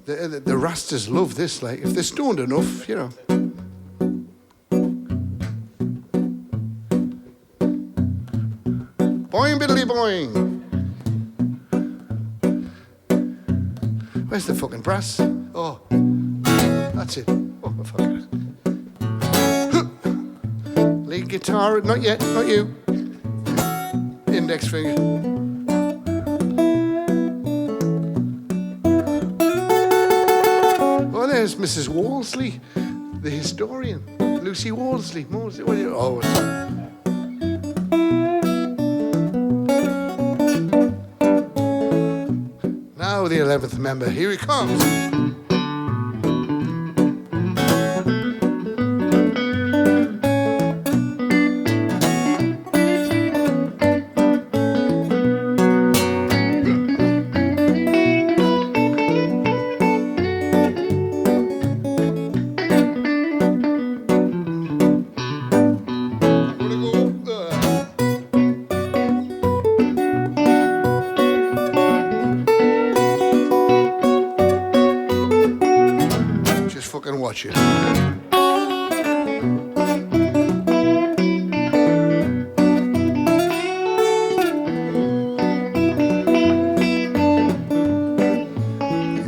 The Rastas love this, like, if they're stoned enough, you know. Boing biddly boing. Where's the fucking brass? Oh, that's it. Oh, fuck it. Lead guitar, not yet, not you. Index finger. Oh, there's Mrs. Wolseley, the historian. Lucy Wolseley. Oh, what's that? Now the 11th member. Here he comes. Watch it.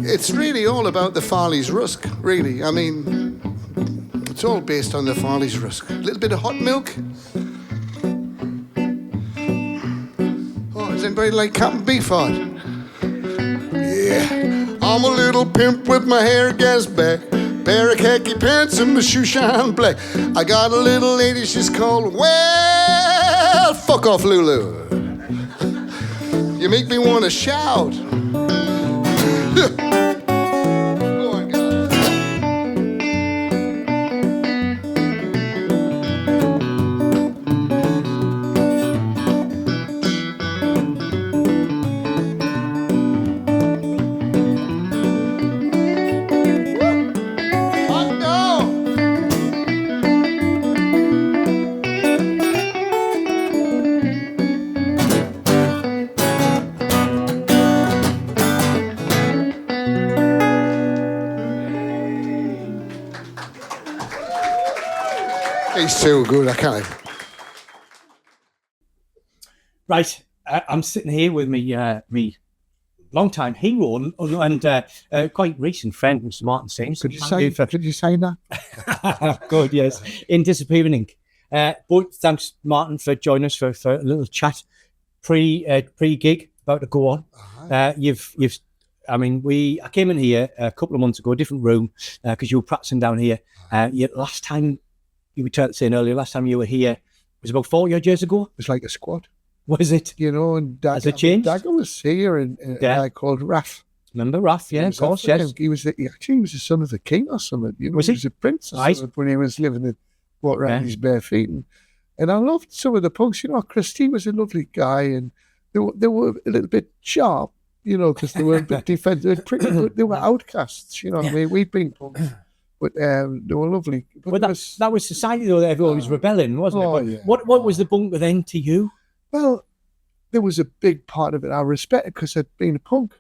It's really all about the Farley's Rusk, really. I mean, it's all based on the Farley's Rusk. A little bit of hot milk. Oh, does anybody like Captain Beefheart? Yeah. I'm a little pimp with my hair against back. Pair of khaki pants and my shoe shine black. I got a little lady, she's called, well, fuck off, Lulu. You make me want to shout. Go on, guys. He's so good, I can't. Right, I'm sitting here with me long-time hero and quite recent friend, Mr. Martin Sims. Could you say that? Good, yes. In Disappearing Ink. But thanks, Martin, for joining us for a little chat pre-gig about to go on. Uh-huh. I came in here a couple of months ago, a different room, because you were practicing down here. Last time you were saying earlier, last time you were here was about 40 odd years ago. It was like a squad. Was it? You know, and Has it changed? Dagger was here, and I called Raff. Remember Raff? Yeah, of course, yes. He was the son of the king or something. You know, Was he he? was a prince or Right. something when he was living in walked around his bare feet. And I loved some of the punks. You know, Christy was a lovely guy, and they were a little bit sharp, you know, because they were a bit defensive. They were outcasts, you know what I mean? We'd been punks. But they were lovely. But that was society, though. Everyone was rebelling, wasn't it? But yeah. What was the bunker then to you? Well, there was a big part of it I respected because I'd been a punk,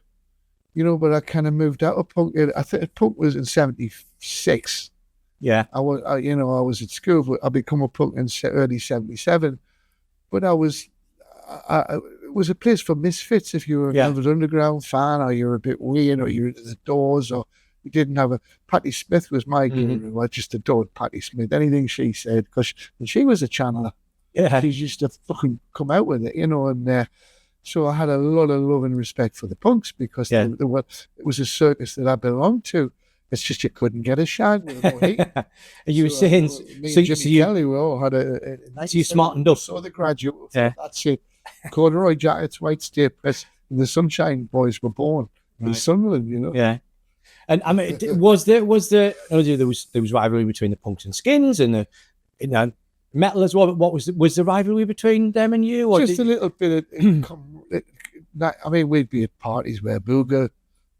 you know. But I kind of moved out of punk. I think punk was in '76. Yeah, I was at school, but I become a punk in early '77. But it was a place for misfits if you were a Velvet Underground fan, or you were a bit weird, or you were into the Doors, or you didn't have Patti Smith was my guru. I just adored Patti Smith. Anything she said, because she was a channeler. yeah. She used to fucking come out with it, you know. And so I had a lot of love and respect for the punks because it was a circus that I belonged to. It's just you couldn't get a shine with it. You were saying, me and Jimmy Kelly, we all had a nice. So you smartened up. So the Graduate, Yeah. that's it. Corduroy jackets, white state press, and the Sunshine Boys were born in Sunderland, you know. Yeah. And I mean, was there was rivalry between the punks and skins and the metal as well? What was the rivalry between them and you? Or just a little bit of. I mean, we'd be at parties where Booger.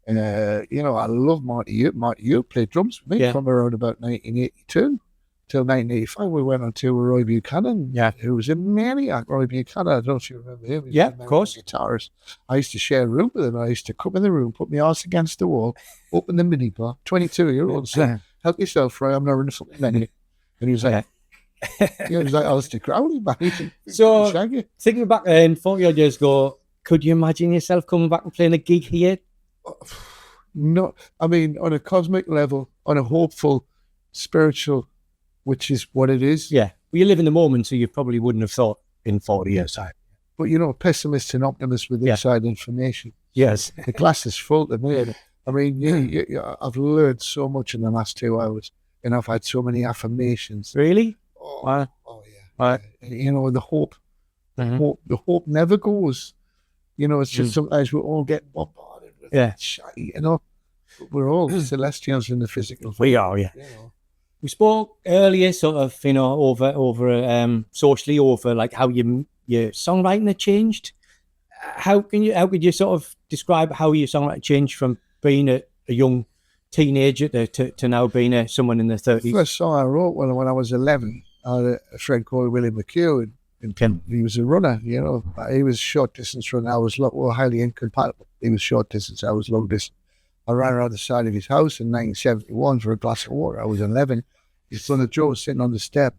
I love Marty. Marty played drums with me from around about 1982. till 1985. We went on tour with Roy Buchanan, who was a maniac. Roy Buchanan, I don't know if you remember him. Yeah, of course. Guitarist. I used to share a room with him. I used to come in the room, put my arse against the wall, open the minibar, 22-year-old, say, help yourself, Roy, I'm not in the fucking menu. And he was like, he was like Alistair Crowley, man. So, thinking back then, 40 odd years ago, could you imagine yourself coming back and playing a gig here? No, I mean, on a cosmic level, on a hopeful, spiritual, which is what it is. Yeah. Well, you live in the moment, so you probably wouldn't have thought in 40 years' time. But, you know, pessimist and optimist with inside information. Yes. The glass is full to me. I mean, I've learned so much in the last 2 hours, and I've had so many affirmations. Really? Oh yeah. You know, the hope, the hope never goes. You know, it's just sometimes we all get bombarded with shit, you know. We're all celestials in the physical. We are, yeah. You know. We spoke earlier, sort of, you know, over socially, over like how your songwriting had changed. How could you sort of describe how your songwriting changed from being a young teenager to now being someone in their 30s? The first song I wrote when I was 11, I had a friend called Willie McHugh, and he was a runner, you know. He was short distance runner. I was highly incompatible. He was short distance, I was long distance. I ran around the side of his house in 1971 for a glass of water. I was 11. His son Joe was sitting on the step.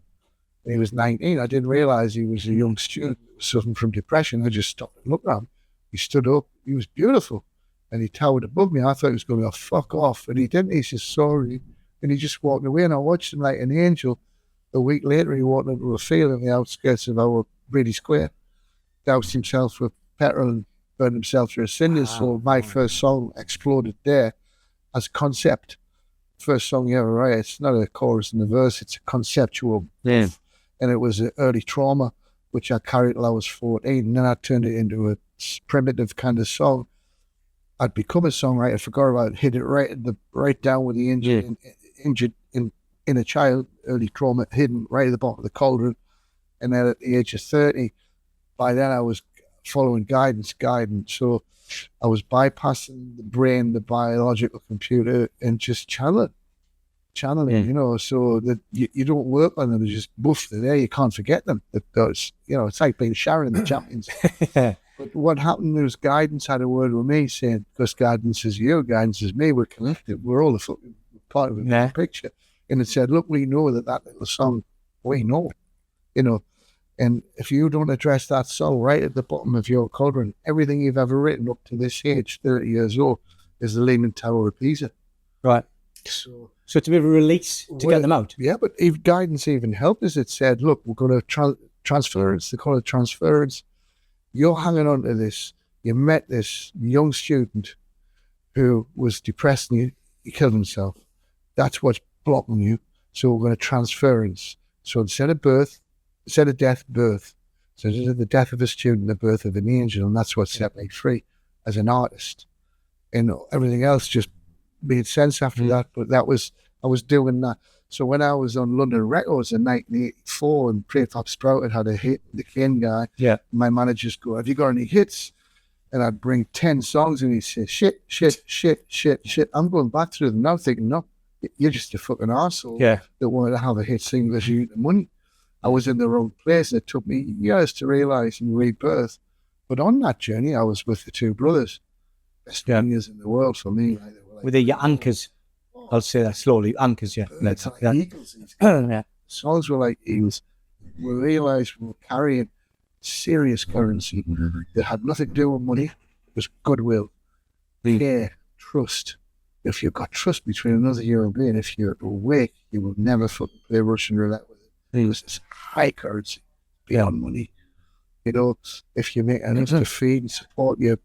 He was 19. I didn't realize he was a young student suffering from depression. I just stopped and looked at him. He stood up. He was beautiful. And he towered above me. I thought he was going to go, fuck off. And he didn't. He said, sorry. And he just walked away. And I watched him like an angel. A week later, he walked into a field on the outskirts of our Brady Square, doused himself with petrol and burned himself to a cinder. So my first song exploded there as concept. First song you ever write. It's not a chorus and a verse. It's a conceptual. Yeah. And it was an early trauma, which I carried till I was 14. And then I turned it into a primitive kind of song. I'd become a songwriter, forgot about it, hit it right down with the injured in a child, early trauma, hidden right at the bottom of the cauldron. And then at the age of 30, by then I was following guidance. So I was bypassing the brain, the biological computer, and just channeling, you know, so that you don't work on them, they're just boof, they're there, you can't forget them. Because, you know, it's like being Sharon in the Champions. But what happened was guidance had a word with me saying, because guidance is you, guidance is me, we're connected, we're all the fucking part of the picture. And it said, look, we know that little song, we know, you know, and if you don't address that song right at the bottom of your cauldron, everything you've ever written up to this age, 30 years old, is the Leaning Tower of Pisa. Right. So it's a bit of a release to get them out. Yeah, but if guidance even helped us, it said, look, we're going to transference, they call it transference. You're hanging on to this. You met this young student who was depressed and he killed himself. That's what's blocking you. So we're going to transference. So instead of death, birth. So instead of the death of a student, the birth of an angel, and that's what set me free as an artist. And everything else just made sense after that. But I was doing that. So when I was on London Records in 1984 and Prefab Sprouted had a hit, the Ken guy, my managers go, have you got any hits? And I'd bring 10 songs and he'd say, shit. I'm going back through them now thinking, no, you're just a fucking arsehole that wanted to have a hit single because you need the money. I was in the wrong place. It took me years to realise and rebirth. But on that journey, I was with the two brothers. Best years in the world for me. Right? With your anchors. I'll say that slowly. Anchors, It's like eagles. Songs were like eagles. We realised we were carrying serious currency that had nothing to do with money. It was goodwill, care, trust. If you've got trust between another human being, if you're awake, you will never fucking play Russian roulette with it. It was this high currency beyond money. You know, if you make enough to feed and support you,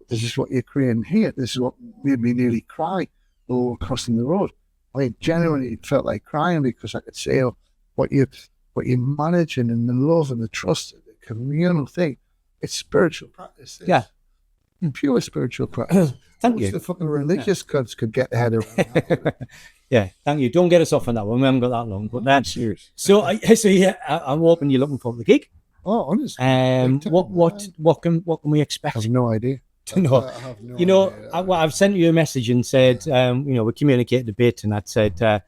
this is what you're creating here. This is what made me nearly cry over crossing the road. I mean, genuinely, it felt like crying because I could say, oh, what you're managing and the love and the trust, the communal thing, it's spiritual practice. It's pure spiritual practice. Thank you. The fucking religious cunts could get their head around that. Yeah, thank you. Don't get us off on that one. We haven't got that long, but that's serious. So I'm hoping you're looking forward to the gig. Oh, honestly. What can we expect? I have no idea. to know. I have no You know, idea. I've sent you a message and said, we communicated a bit, and I'd said,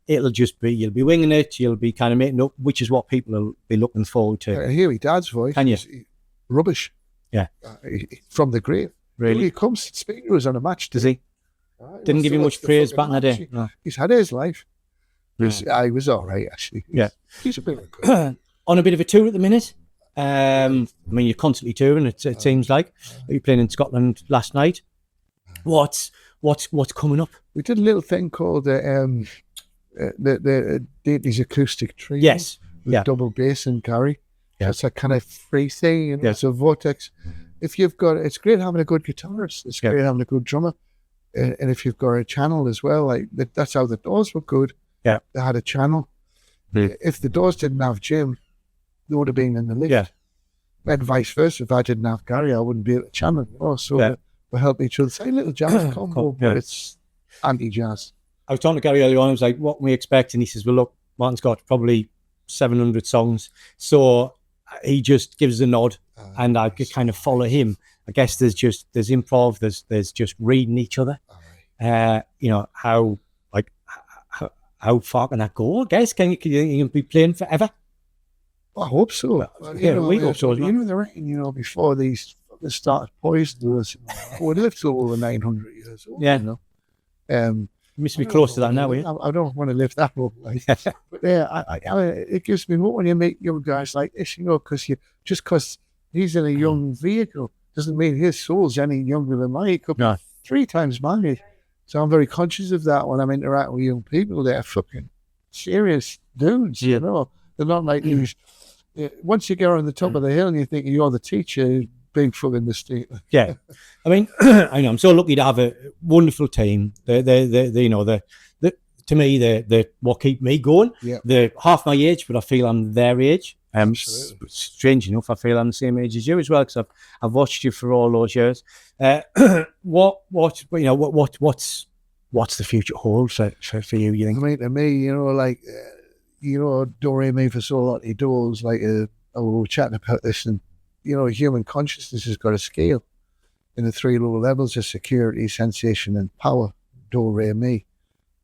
it'll just be, you'll be winging it, you'll be kind of making up, which is what people will be looking forward to. I hear his dad's voice. Can you? Rubbish. Yeah. From the grave. Really? He comes to speak to us on a match. Does he? Didn't give you much praise back in the day. No. He's had his life. Yeah. He was all right, actually. He's a bit of a good. On a bit of a tour at the minute. I mean, you're constantly touring. It seems like you're playing in Scotland last night. What's coming up? We did a little thing called the Daintees acoustic trio. Yes. With double bass and carry. Yeah. It's a kind of free thing. You know? It's a vortex. If you've got, it's great having a good guitarist. It's great having a good drummer. And if you've got a channel as well, like that's how the Doors were good. Yeah. They had a channel. If the Doors didn't have Jim, they would have been in the lift. Yeah. And vice versa. If I didn't have Gary, I wouldn't be at the channel. So we help each other. It's a little jazz combo, but it's anti-jazz. I was talking to Gary earlier on. I was like, what can we expect? And he says, well, look, Martin's got probably 700 songs. So he just gives a nod and I could kind of follow him. I guess there's improv, there's just reading each other. How far can that go? I guess can you be playing forever? I hope so. We hope so. They reckon, before these started poisoning us, we'd live to over 900 years old. Yeah. You know? You must be close to that now, eh? I don't want to live that up. Like. But it gives me hope when you meet young guys like this, because he's in a young vehicle doesn't mean his soul's any younger than mine. He could be 3 times my age. So I'm very conscious of that when I'm interacting with young people. They're fucking serious dudes, you know. They're not like these. Once you get on the top of the hill and you think you're the teacher, big fucking mistake. Yeah, I mean, I know I'm so lucky to have a wonderful team. To me, they're what keep me going. Yeah. They're half my age, but I feel I'm their age. Strange enough, I feel I'm the same age as you as well because I've watched you for all those years. What's the future hold for you? You think? I mean, to me, do re mi fa sol la ti do is like we were chatting about this, and human consciousness has got a scale in the 3 lower levels of security, sensation, and power. Do re mi,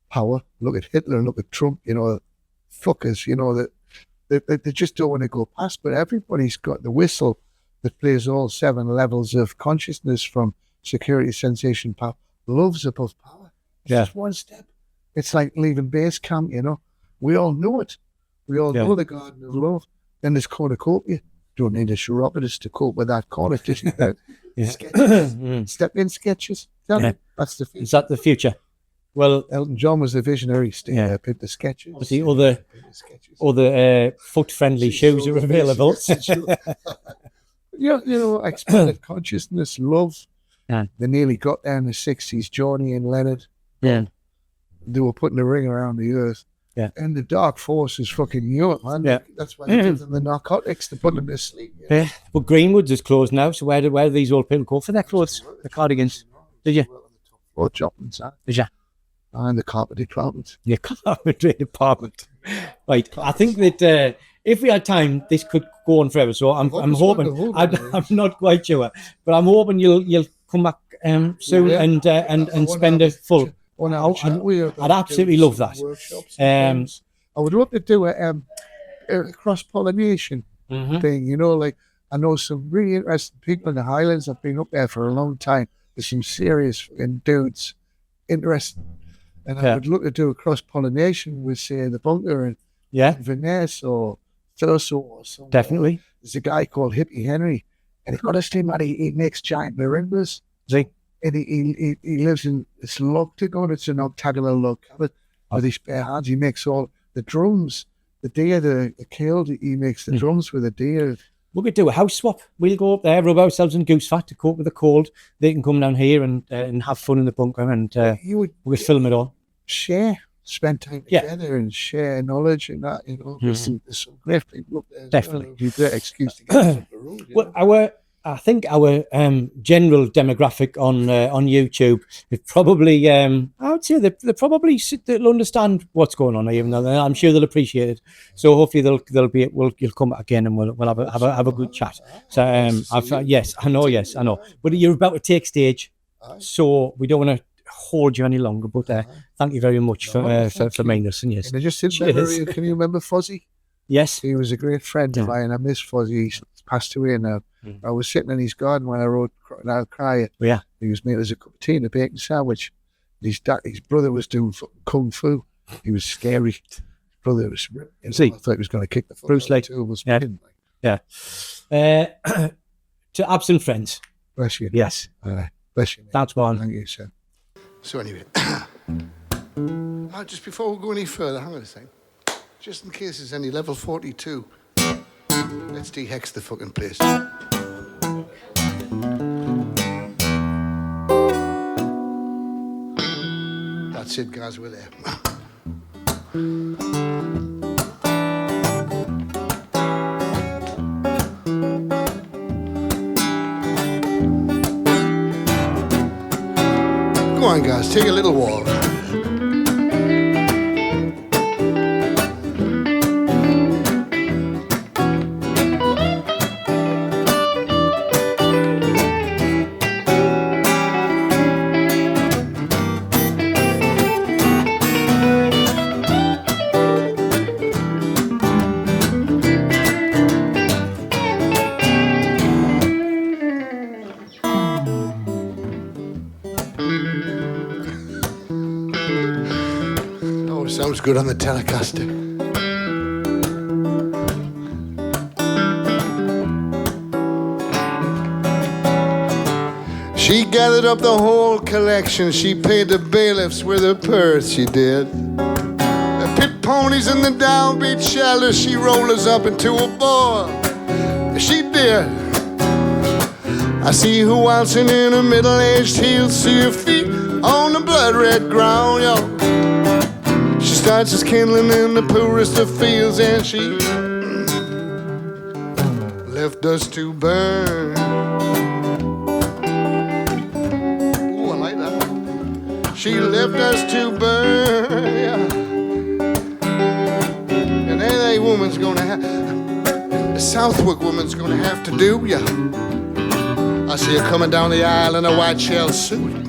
power. Look at Hitler, look at Trump. Fuckers. That they just don't want to go past. But everybody's got the whistle that plays all 7 levels of consciousness from security, sensation, power. Love's above power. It's just one step. It's like leaving base camp. We all know it. We all know the garden of love. Then there's cornucopia. Don't need a chiropodist to cope with that corner. Just sketches. Step in sketches. That's the future. Is that the future? Well, Elton John was the visionary. Picked the sketches. Obviously, other foot-friendly shoes are available. Expanded consciousness, love. They nearly got there in the 60s. Johnny and Leonard. Yeah. They were putting a ring around the earth. Yeah. And the dark forces fucking knew it, man. Yeah. That's why they give them the narcotics to put them to sleep. Yeah. But Greenwood's is closed now, so where do these old people go for their clothes? The cardigans? Did you? Or Joplins, Did you? And the carpet department. Yeah, carpentry department. Right. I think that if we had time, this could go on forever. So I'm hoping. I'm not quite sure, but I'm hoping you'll come back soon and spend a full. I'd absolutely love that. I would love to do a cross-pollination thing. I know some really interesting people in the Highlands. I've been up there for a long time. There's some serious fucking dudes interesting. And I would look to do a cross-pollination with, say, the Bunker and Vanessa or Thurso or something. Definitely. There's a guy called Hippie Henry, and he got us team that he makes giant marimbas. See? And he lives in this log to go. It's an octagonal log cabin with his bare hands. He makes all the drums. The deer, the killed, he makes the drums with the deer. We could do a house swap. We'll go up there, rub ourselves in goose fat to cope with the cold. They can come down here and have fun in the bunker, and we'll film it all. Spend time together and share knowledge and that, There's some great people up there. Definitely. Well. Great excuse to get us up the road. Well, I think our general demographic on YouTube is probably, I would say they'll understand what's going on, even though I'm sure they'll appreciate it. So hopefully you'll come back again and we'll have a good chat. So yes, I know. But you're about to take stage, so we don't want to hold you any longer. But thank you very much for meeting us. And yes, and I just didn't can you remember Fozzie? Yes, he was a great friend of mine. I miss Fozzie. He's passed away now. I was sitting in his garden when I wrote Crocodile Cry. Yeah, he was making us a cup of tea and a bacon sandwich. His brother was doing kung fu. He was scary. His brother was. I thought he was going to kick the fuck Bruce Lee. Yeah. To absent friends. Bless you. Yes. Bless you. Mate. That's one. Thank you, sir. So anyway, just before we go any further, hang on a second. Just in case there's any level 42, let's de-hex the fucking place. That's it, guys, we're there. Go on, guys, take a little walk. Sounds good on the Telecaster. She gathered up the whole collection. She paid the bailiffs with her purse, she did. The pit ponies in the downbeat shelter, she rolled us up into a ball. She did. I see her waltzing in her middle-aged heels, see her feet on the blood-red ground, yo. She starts us kindling in the poorest of fields, and she left us to burn. Ooh, I like that. She left us to burn, yeah. And any woman's gonna have, the Southwark woman's gonna have to do, yeah. I see her coming down the aisle in a white shell suit.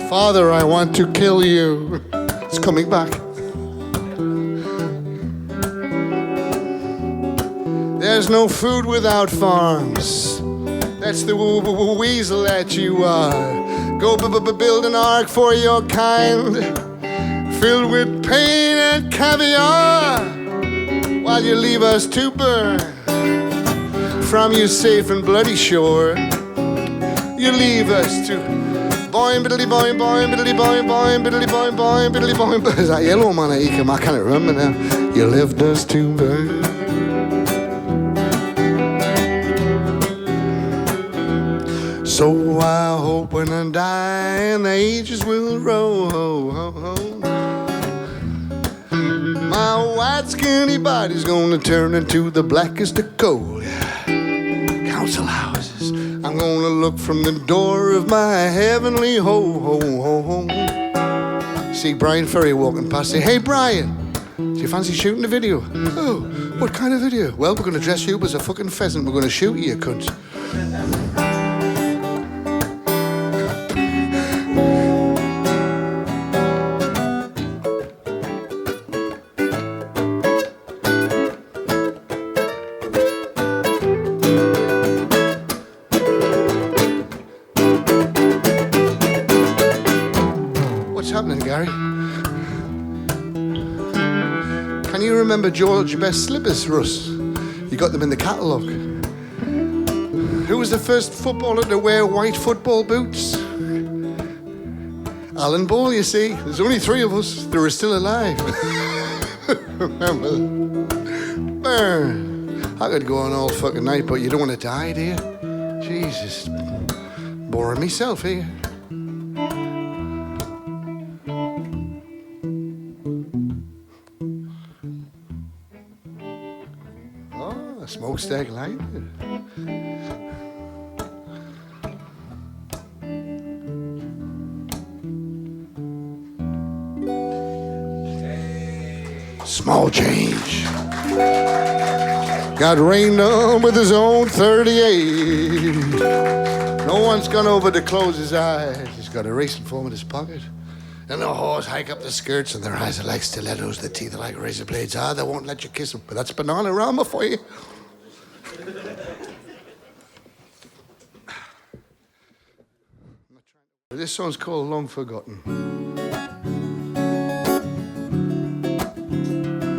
Father, I want to kill you. It's coming back. There's no food without farms. That's the weasel that you are. Go build an ark for your kind, filled with pain and caviar, while you leave us to burn from your safe and bloody shore. You leave us to boing, biddly boing, boing, biddly boing, boing, biddly boing, boing, biddly boing. Is that Yellow Man? I can't remember now. You left us to burn. So I hope when I die and the ages will roll, my white skinny body's gonna turn into the blackest of coal. Council houses, I'm gonna look from the door of my heavenly home. See Brian Ferry walking past, say, hey Brian, do you fancy shooting a video? Oh, what kind of video? Well, we're gonna dress you up as a fucking pheasant, we're gonna shoot you, cunt. happening, Gary? Can you remember George Best slippers, Russ? You got them in the catalogue. Who was the first footballer to wear white football boots? Alan Ball, you see. There's only 3 of us that are still alive. Remember? I could go on all fucking night, but you don't want to die, do you? Jesus. Boring myself here. Oh, a smokestack light. Small change. Got rained on with his own 38. No one's gone over to close his eyes. He's got a racing foam in his pocket. And the horse hike up the skirts, and their eyes are like stilettos, the teeth are like razor blades. They won't let you kiss them. But that's banana rama for you. This song's called Long Forgotten.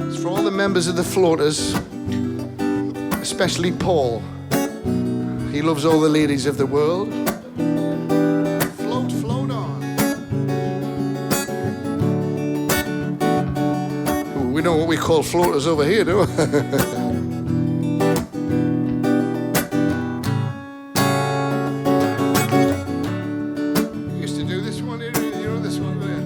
It's for all the members of the Floaters, especially Paul. He loves all the ladies of the world. Float, float on. Ooh, we know what we call floaters over here, don't we? Used to do this one here, you know this one there.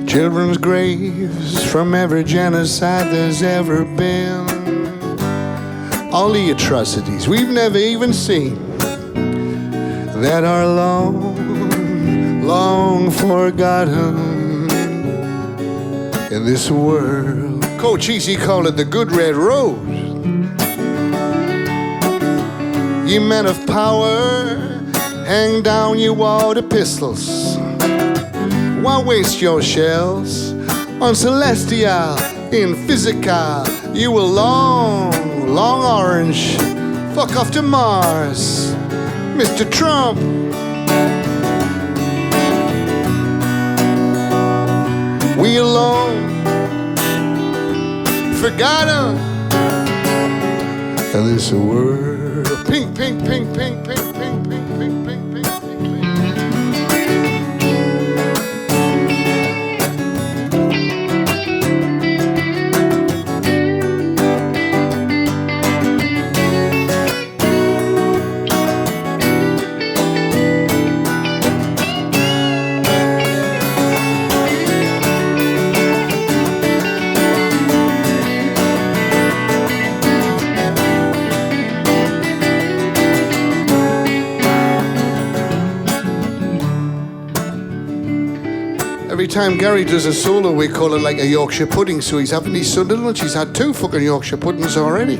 Children's graves from every genocide there's ever been. All the atrocities we've never even seen that are long, long forgotten in this world. Cochise called it the good red rose. Ye men of power, hang down your water pistols. Why waste your shells on celestial in physical? You will long, long orange. Fuck off to Mars, Mr. Trump. We alone, forgotten in this world. Pink, pink, pink, pink, pink, pink, pink, pink, pink, pink, pink, pink. Every time Gary does a solo, we call it like a Yorkshire pudding. So he's having his Sunderland. She's had 2 fucking Yorkshire puddings already.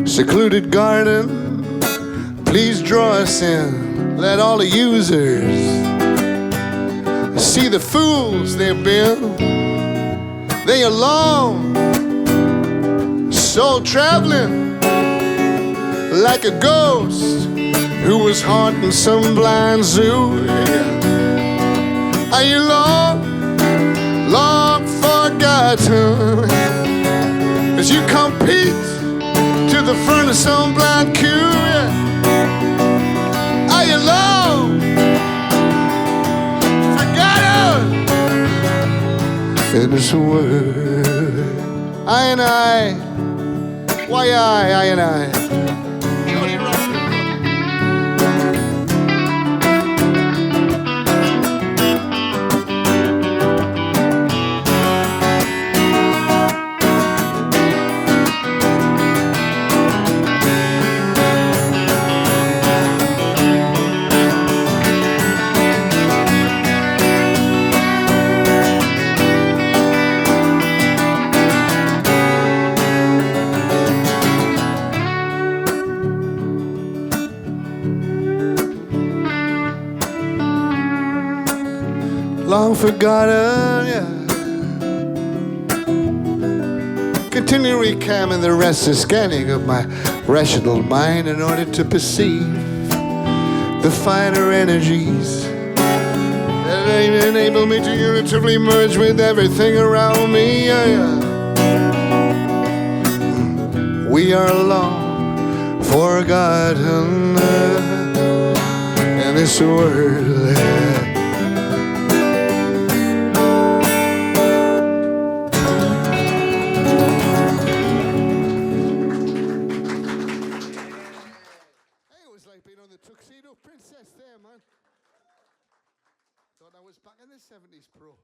Secluded garden, please draw us in. Let all the users see the fools they've been. They are long, soul traveling like a ghost who was haunting some blind zoo. Are you long, long forgotten as you compete to the front of some blind queue? Are you long forgotten in this world? I and I, why I and I. long forgotten, yeah. Continue recamming the restless scanning of my rational mind in order to perceive the finer energies that enable me to unitively merge with everything around me, yeah, yeah. We are long forgotten in this world. It was like being on the Tuxedo Princess there, man. Thought I was back in the 70s, bro.